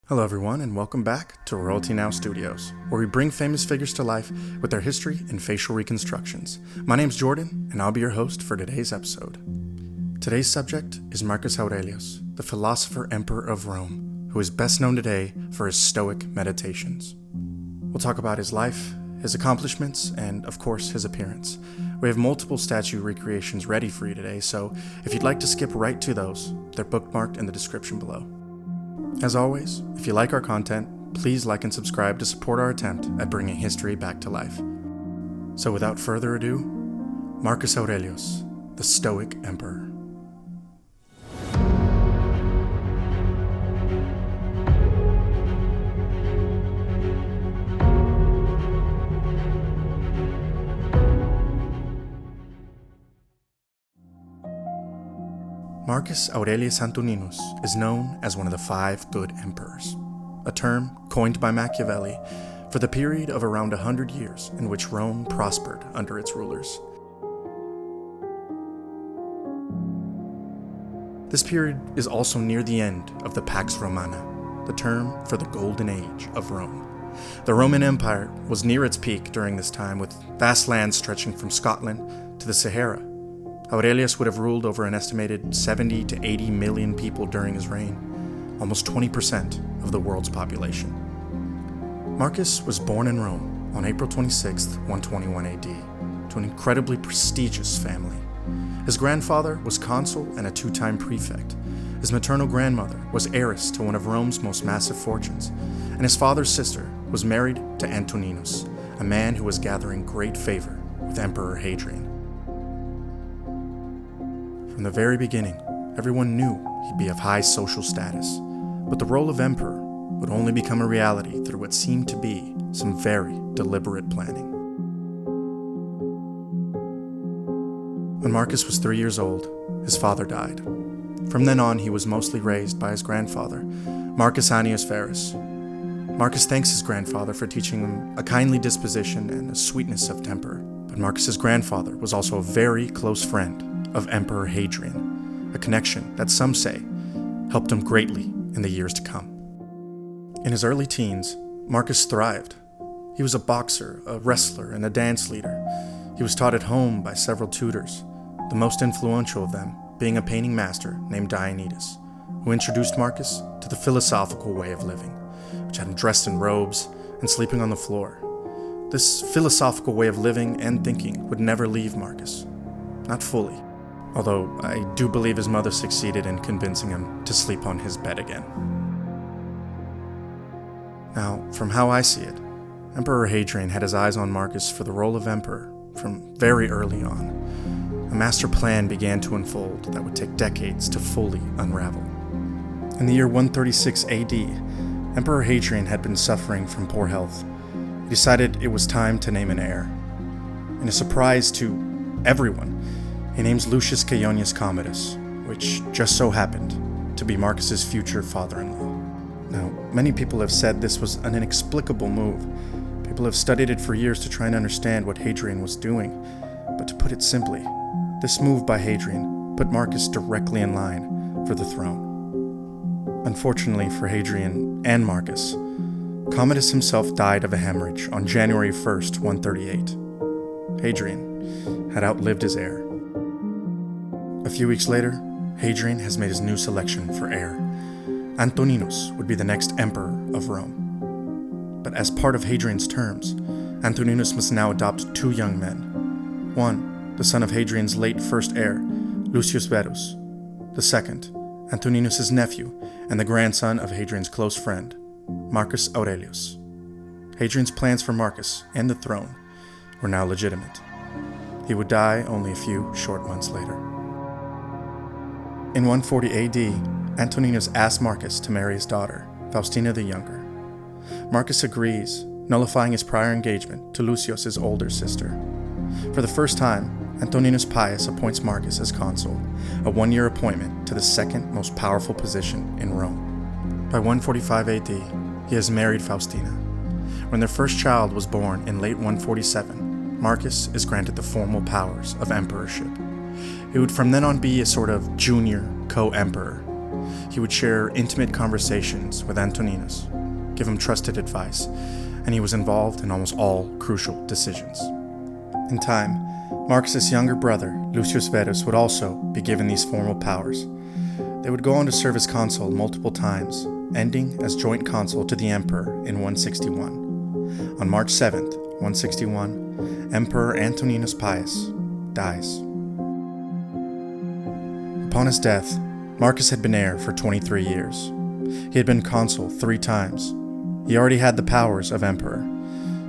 Hello everyone, and welcome back to Royalty Now Studios, where we bring famous figures to life with their history and facial reconstructions. My name's Jordan, and I'll be your host for today's episode. Today's subject is Marcus Aurelius, the philosopher emperor of Rome, who is best known today for his Stoic meditations. We'll talk about his life, his accomplishments, and of course his appearance. We have multiple statue recreations ready for you today, so if you'd like to skip right to those, they're bookmarked in the description below. As always, if you like our content, please like and subscribe to support our attempt at bringing history back to life. So without further ado, Marcus Aurelius, the Stoic Emperor. Marcus Aurelius Antoninus is known as one of the 5 good emperors, a term coined by Machiavelli for the period of around 100 years in which Rome prospered under its rulers. This period is also near the end of the Pax Romana, the term for the Golden Age of Rome. The Roman Empire was near its peak during this time, with vast lands stretching from Scotland to the Sahara. Aurelius would have ruled over an estimated 70 to 80 million people during his reign, almost 20% of the world's population. Marcus was born in Rome on April 26, 121 AD, to an incredibly prestigious family. His grandfather was consul and a 2-time prefect. His maternal grandmother was heiress to one of Rome's most massive fortunes, and his father's sister was married to Antoninus, a man who was gathering great favor with Emperor Hadrian. From the very beginning, everyone knew he'd be of high social status, but the role of emperor would only become a reality through what seemed to be some very deliberate planning. When Marcus was 3 years old, his father died. From then on, he was mostly raised by his grandfather, Marcus Annius Verus. Marcus thanks his grandfather for teaching him a kindly disposition and a sweetness of temper, but Marcus's grandfather was also a very close friend of Emperor Hadrian, a connection that some say helped him greatly in the years to come. In his early teens, Marcus thrived. He was a boxer, a wrestler, and a dance leader. He was taught at home by several tutors, the most influential of them being a painting master named Dionysus, who introduced Marcus to the philosophical way of living, which had him dressed in robes and sleeping on the floor. This philosophical way of living and thinking would never leave Marcus, not fully. Although I do believe his mother succeeded in convincing him to sleep on his bed again. Now, from how I see it, Emperor Hadrian had his eyes on Marcus for the role of emperor from very early on. A master plan began to unfold that would take decades to fully unravel. In the year 136 AD, Emperor Hadrian had been suffering from poor health. He decided it was time to name an heir. In a surprise to everyone, he names Lucius Caionius Commodus, which just so happened to be Marcus's future father-in-law. Now, many people have said this was an inexplicable move. People have studied it for years to try and understand what Hadrian was doing. But to put it simply, this move by Hadrian put Marcus directly in line for the throne. Unfortunately for Hadrian and Marcus, Commodus himself died of a hemorrhage on January 1st, 138. Hadrian had outlived his heir. A few weeks later, Hadrian has made his new selection for heir. Antoninus would be the next emperor of Rome. But as part of Hadrian's terms, Antoninus must now adopt 2 young men. One, the son of Hadrian's late first heir, Lucius Verus. The second, Antoninus' nephew and the grandson of Hadrian's close friend, Marcus Aurelius. Hadrian's plans for Marcus and the throne were now legitimate. He would die only a few short months later. In 140 AD, Antoninus asked Marcus to marry his daughter, Faustina the Younger. Marcus agrees, nullifying his prior engagement to Lucius' older sister. For the first time, Antoninus Pius appoints Marcus as consul, a 1-year appointment to the second most powerful position in Rome. By 145 AD, he has married Faustina. When their first child was born in late 147, Marcus is granted the formal powers of emperorship. He would from then on be a sort of junior co-emperor. He would share intimate conversations with Antoninus, give him trusted advice, and he was involved in almost all crucial decisions. In time, Marcus's younger brother, Lucius Verus, would also be given these formal powers. They would go on to serve as consul multiple times, ending as joint consul to the emperor in 161. On March 7th, 161, Emperor Antoninus Pius dies. Upon his death, Marcus had been heir for 23 years. He had been consul 3 times. He already had the powers of emperor.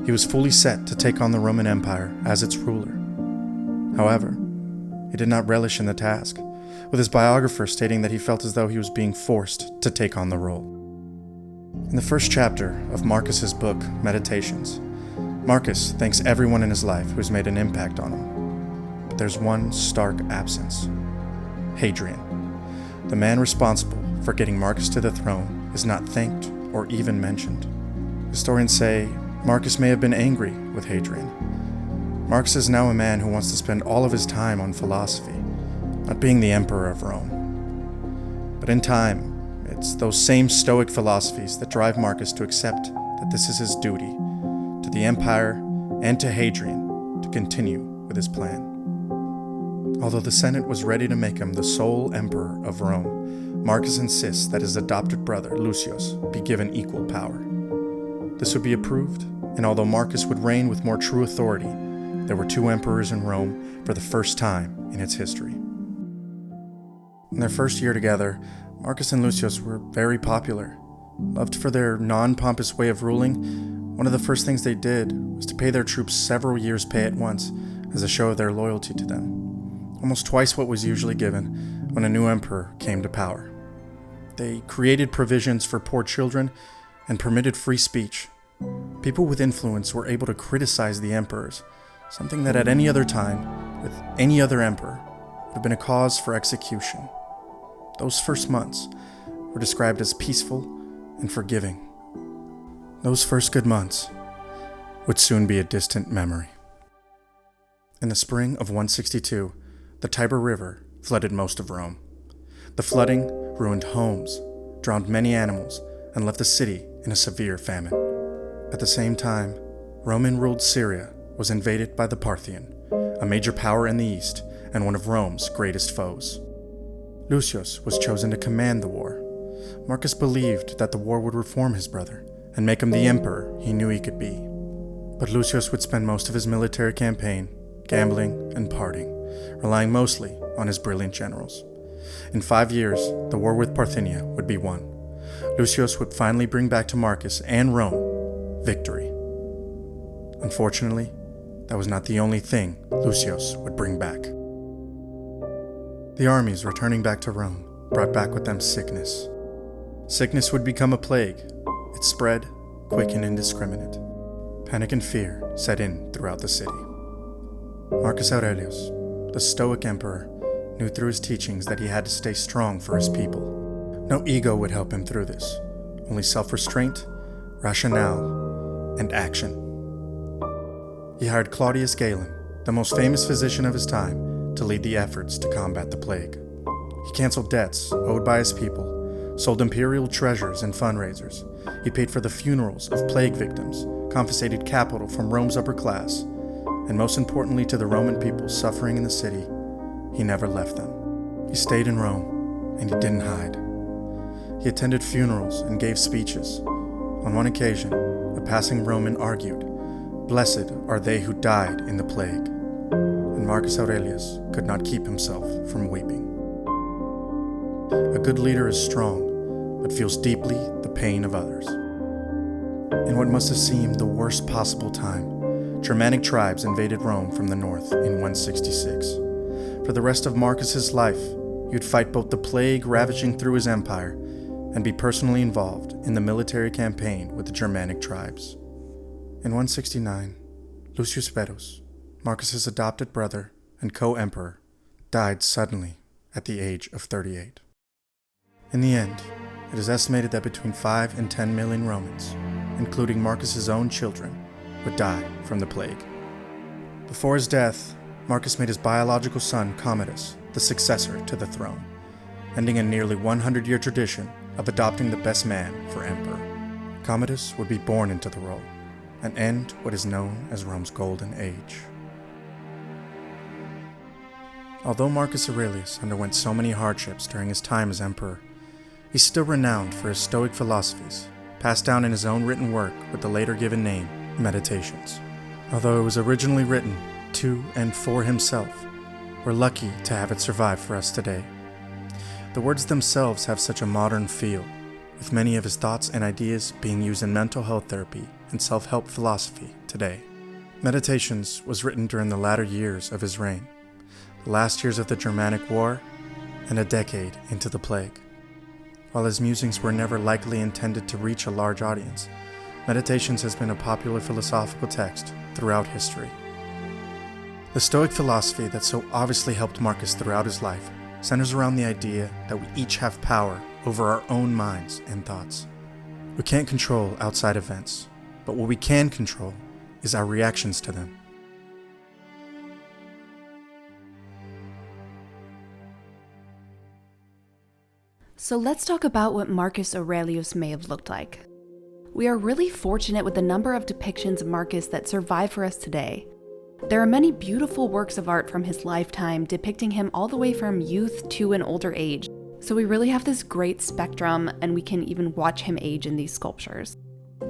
He was fully set to take on the Roman Empire as its ruler. However, he did not relish in the task, with his biographer stating that he felt as though he was being forced to take on the role. In the first chapter of Marcus's book, Meditations, Marcus thanks everyone in his life who has made an impact on him. But there's one stark absence: Hadrian. The man responsible for getting Marcus to the throne is not thanked or even mentioned. Historians say Marcus may have been angry with Hadrian. Marcus is now a man who wants to spend all of his time on philosophy, not being the emperor of Rome. But in time, it's those same Stoic philosophies that drive Marcus to accept that this is his duty to the empire and to Hadrian to continue with his plan. Although the Senate was ready to make him the sole emperor of Rome, Marcus insists that his adopted brother, Lucius, be given equal power. This would be approved, and although Marcus would reign with more true authority, there were 2 emperors in Rome for the first time in its history. In their first year together, Marcus and Lucius were very popular. Loved for their non-pompous way of ruling, one of the first things they did was to pay their troops several years' pay at once as a show of their loyalty to them, almost twice what was usually given when a new emperor came to power. They created provisions for poor children and permitted free speech. People with influence were able to criticize the emperors, something that at any other time, with any other emperor, would have been a cause for execution. Those first months were described as peaceful and forgiving. Those first good months would soon be a distant memory. In the spring of 162, the Tiber River flooded most of Rome. The flooding ruined homes, drowned many animals, and left the city in a severe famine. At the same time, Roman-ruled Syria was invaded by the Parthian, a major power in the east and one of Rome's greatest foes. Lucius was chosen to command the war. Marcus believed that the war would reform his brother and make him the emperor he knew he could be. But Lucius would spend most of his military campaign gambling and partying, relying mostly on his brilliant generals. In 5 years, the war with Parthenia would be won. Lucius would finally bring back to Marcus and Rome victory. Unfortunately, that was not the only thing Lucius would bring back. The armies returning back to Rome brought back with them sickness. Sickness would become a plague. It spread, quick and indiscriminate. Panic and fear set in throughout the city. Marcus Aurelius, the Stoic Emperor, knew through his teachings that he had to stay strong for his people. No ego would help him through this, only self-restraint, rationale, and action. He hired Claudius Galen, the most famous physician of his time, to lead the efforts to combat the plague. He canceled debts owed by his people, sold imperial treasures and fundraisers. He paid for the funerals of plague victims, confiscated capital from Rome's upper class, and most importantly to the Roman people suffering in the city, he never left them. He stayed in Rome, and he didn't hide. He attended funerals and gave speeches. On one occasion, a passing Roman argued, "Blessed are they who died in the plague." And Marcus Aurelius could not keep himself from weeping. A good leader is strong, but feels deeply the pain of others. In what must have seemed the worst possible time, Germanic tribes invaded Rome from the north in 166. For the rest of Marcus's life, he would fight both the plague ravaging through his empire and be personally involved in the military campaign with the Germanic tribes. In 169, Lucius Verus, Marcus's adopted brother and co-emperor, died suddenly at the age of 38. In the end, it is estimated that between 5 and 10 million Romans, including Marcus's own children, would die from the plague. Before his death, Marcus made his biological son Commodus the successor to the throne. ending a nearly 100-year tradition of adopting the best man for emperor. Commodus would be born into the role and end what is known as Rome's Golden Age. Although Marcus Aurelius underwent so many hardships during his time as emperor, he's still renowned for his Stoic philosophies, passed down in his own written work with the later given name, Meditations. Although it was originally written to and for himself, we're lucky to have it survive for us today. The words themselves have such a modern feel, with many of his thoughts and ideas being used in mental health therapy and self-help philosophy today. Meditations was written during the latter years of his reign, the last years of the Germanic War, and a decade into the plague. While his musings were never likely intended to reach a large audience, Meditations has been a popular philosophical text throughout history. The Stoic philosophy that so obviously helped Marcus throughout his life centers around the idea that we each have power over our own minds and thoughts. We can't control outside events, but what we can control is our reactions to them. So let's talk about what Marcus Aurelius may have looked like. We are really fortunate with the number of depictions of Marcus that survive for us today. There are many beautiful works of art from his lifetime depicting him all the way from youth to an older age. So we really have this great spectrum, and we can even watch him age in these sculptures.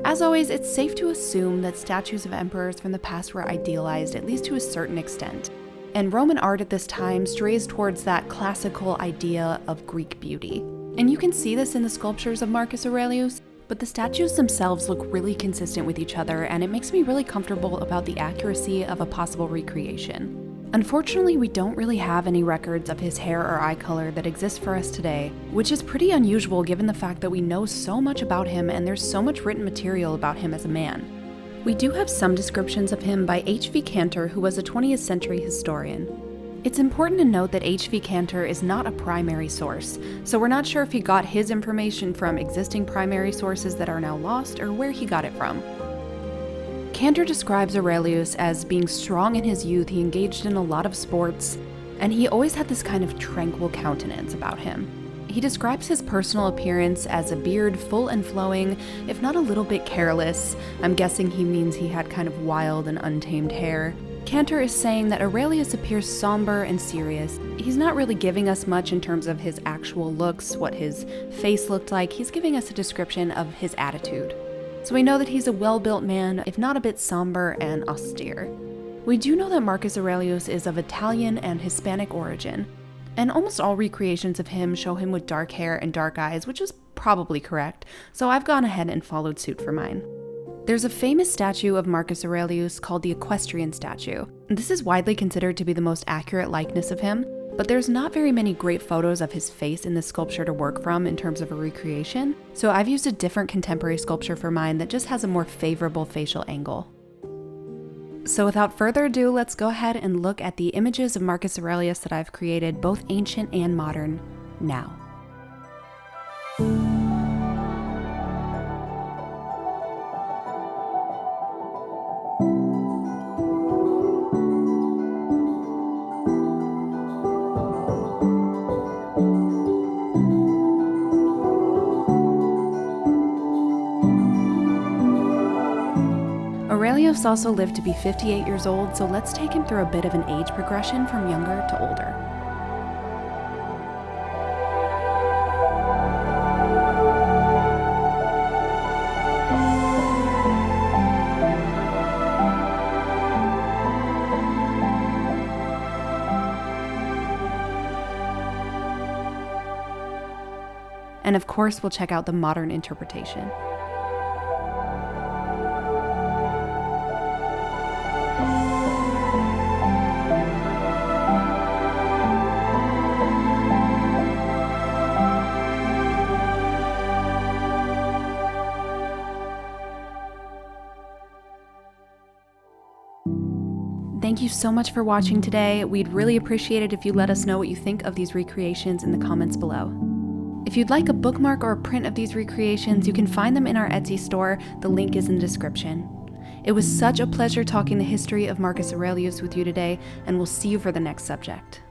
As always, it's safe to assume that statues of emperors from the past were idealized, at least to a certain extent. And Roman art at this time strays towards that classical idea of Greek beauty. And you can see this in the sculptures of Marcus Aurelius, but the statues themselves look really consistent with each other, and it makes me really comfortable about the accuracy of a possible recreation. Unfortunately, we don't really have any records of his hair or eye color that exist for us today, which is pretty unusual given the fact that we know so much about him and there's so much written material about him as a man. We do have some descriptions of him by H.V. Cantor, who was a 20th century historian. It's important to note that H.V. Cantor is not a primary source, so we're not sure if he got his information from existing primary sources that are now lost or where he got it from. Cantor describes Aurelius as being strong in his youth. He engaged in a lot of sports, and he always had this kind of tranquil countenance about him. He describes his personal appearance as a beard full and flowing, if not a little bit careless. I'm guessing he means he had kind of wild and untamed hair. Cantor is saying that Aurelius appears somber and serious. He's not really giving us much in terms of his actual looks, what his face looked like. He's giving us a description of his attitude. So we know that he's a well-built man, if not a bit somber and austere. We do know that Marcus Aurelius is of Italian and Hispanic origin, and almost all recreations of him show him with dark hair and dark eyes, which is probably correct, so I've gone ahead and followed suit for mine. There's a famous statue of Marcus Aurelius called the equestrian statue. This is widely considered to be the most accurate likeness of him, but there's not very many great photos of his face in this sculpture to work from in terms of a recreation, so I've used a different contemporary sculpture for mine that just has a more favorable facial angle. So without further ado, let's go ahead and look at the images of Marcus Aurelius that I've created, both ancient and modern, now. Aurelius also lived to be 58 years old, so let's take him through a bit of an age progression from younger to older. And of course, we'll check out the modern interpretation. Thank you so much for watching today. We'd really appreciate it if you let us know what you think of these recreations in the comments below. If you'd like a bookmark or a print of these recreations, you can find them in our Etsy store. The link is in the description. It was such a pleasure talking the history of Marcus Aurelius with you today, and we'll see you for the next subject.